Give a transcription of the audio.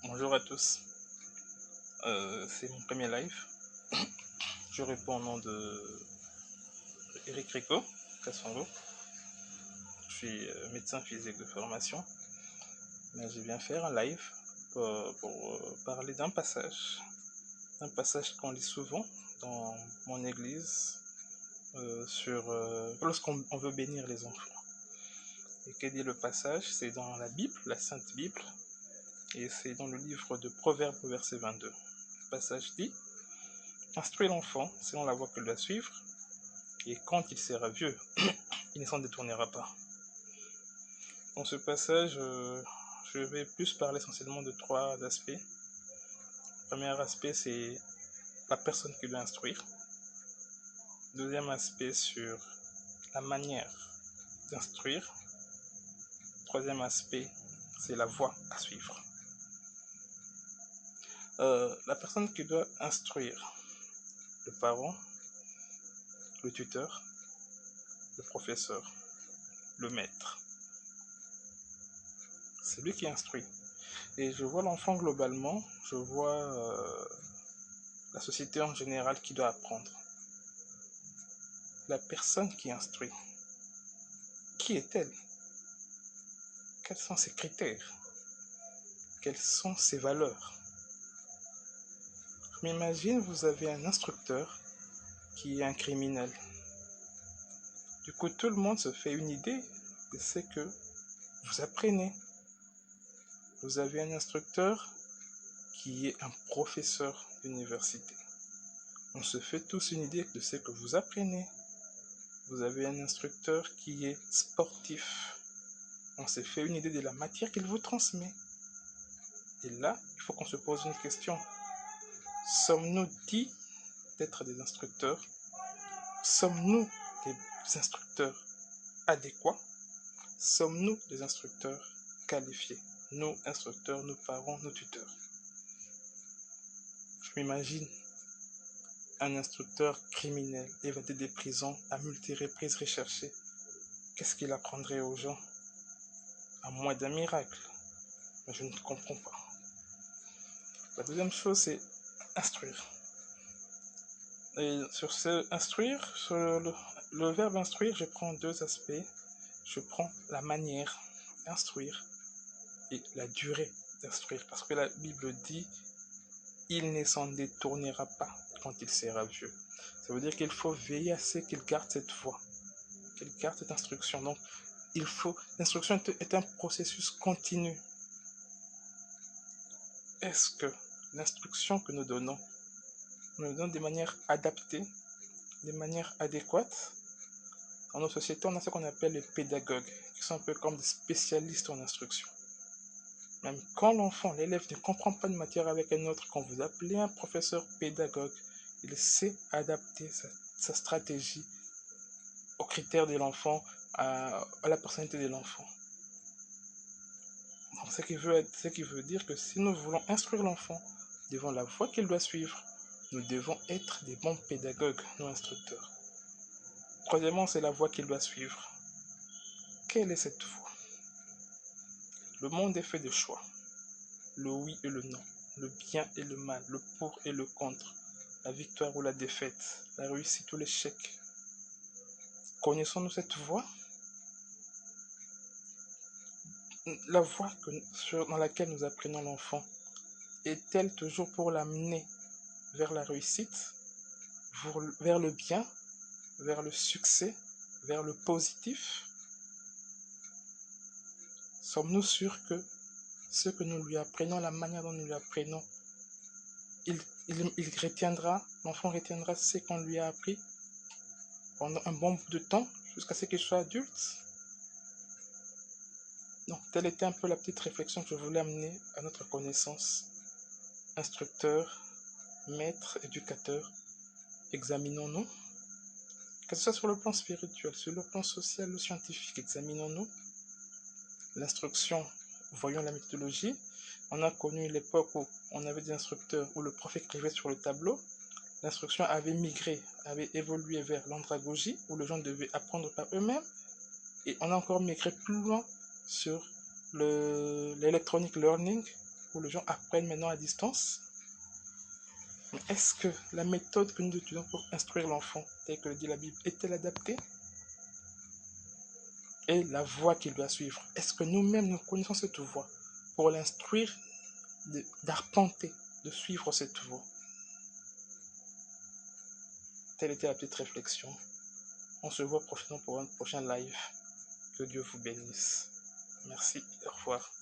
Bonjour à tous. C'est mon premier live. Je réponds au nom de Eric Rico, Cassongo. Je suis médecin physique de formation. Mais je viens faire un live pour parler d'un passage qu'on lit souvent dans mon église lorsqu'on veut bénir les enfants. Et quel est le passage? C'est dans la Bible, la Sainte Bible, et c'est dans le livre de Proverbes, verset 22. Le passage dit: instruis l'enfant selon la voie qu'il doit suivre, et quand il sera vieux, il ne s'en détournera pas. Dans ce passage, je vais plus parler essentiellement de trois aspects. Le premier aspect, c'est la personne qui doit instruire. Le deuxième aspect, sur la manière d'instruire. Le troisième aspect, c'est la voie à suivre. La personne qui doit instruire: le parent, le tuteur, le professeur, le maître. C'est lui qui instruit. Et je vois l'enfant globalement, je vois la société en général qui doit apprendre. La personne qui instruit, qui est-elle? Quels sont ses critères? Quelles sont ses valeurs? Je m'imagine, vous avez un instructeur qui est un criminel. Du coup, tout le monde se fait une idée de ce que vous apprenez. Vous avez un instructeur qui est un professeur d'université. On se fait tous une idée de ce que vous apprenez. Vous avez un instructeur qui est sportif. On se fait une idée de la matière qu'il vous transmet. Et là, il faut qu'on se pose une question. Sommes-nous dits d'être des instructeurs? Sommes-nous des instructeurs adéquats? Sommes-nous des instructeurs qualifiés? Nous, instructeurs, nos parents, nos tuteurs. Je m'imagine un instructeur criminel évadé des prisons à multiples reprises recherché. Qu'est-ce qu'il apprendrait aux gens? À moins d'un miracle. Mais je ne comprends pas. La deuxième chose, c'est instruire. Et sur ce instruire, sur le verbe instruire, je prends deux aspects. Je prends la manière d'instruire et la durée d'instruire. Parce que la Bible dit: il ne s'en détournera pas quand il sera vieux. Ça veut dire qu'il faut veiller à ce qu'il garde cette voie, qu'il garde cette instruction. Donc, l'instruction est un processus continu. Est-ce que l'instruction que nous donnons de manière adaptée, de manière adéquate? Dans nos sociétés, on a ce qu'on appelle les pédagogues, qui sont un peu comme des spécialistes en instruction. Même quand l'enfant, l'élève ne comprend pas une matière avec un autre, quand vous appelez un professeur pédagogue, il sait adapter sa stratégie aux critères de l'enfant, à la personnalité de l'enfant. Donc, ce qui veut dire que si nous voulons instruire l'enfant devant la voie qu'il doit suivre, nous devons être des bons pédagogues, nos instructeurs. Troisièmement, c'est la voie qu'il doit suivre. Quelle est cette voie? Le monde est fait de choix. Le oui et le non, le bien et le mal, le pour et le contre, la victoire ou la défaite, la réussite ou l'échec. Connaissons-nous cette voie? La voie dans laquelle nous apprenons l'enfant est-elle toujours pour l'amener vers la réussite, vers le bien, vers le succès, vers le positif? Sommes-nous sûrs que ce que nous lui apprenons, la manière dont nous lui apprenons, l'enfant retiendra ce qu'on lui a appris pendant un bon bout de temps, jusqu'à ce qu'il soit adulte? Donc, telle était un peu la petite réflexion que je voulais amener à notre connaissance. Instructeur, maître, éducateur, examinons-nous. Que ce soit sur le plan spirituel, sur le plan social ou scientifique, examinons-nous. L'instruction, voyons la méthodologie. On a connu l'époque où on avait des instructeurs où le prof écrivait sur le tableau. L'instruction avait migré, avait évolué vers l'andragogie, où les gens devaient apprendre par eux-mêmes. Et on a encore migré plus loin sur l'électronic learning, où les gens apprennent maintenant à distance. Mais est-ce que la méthode que nous utilisons pour instruire l'enfant, telle que le dit la Bible, est-elle adaptée? Et la voie qu'il doit suivre, est-ce que nous-mêmes nous connaissons cette voie pour l'instruire d'arpenter, de suivre cette voie? Telle était la petite réflexion. On se voit prochainement pour un prochain live. Que Dieu vous bénisse. Merci, au revoir.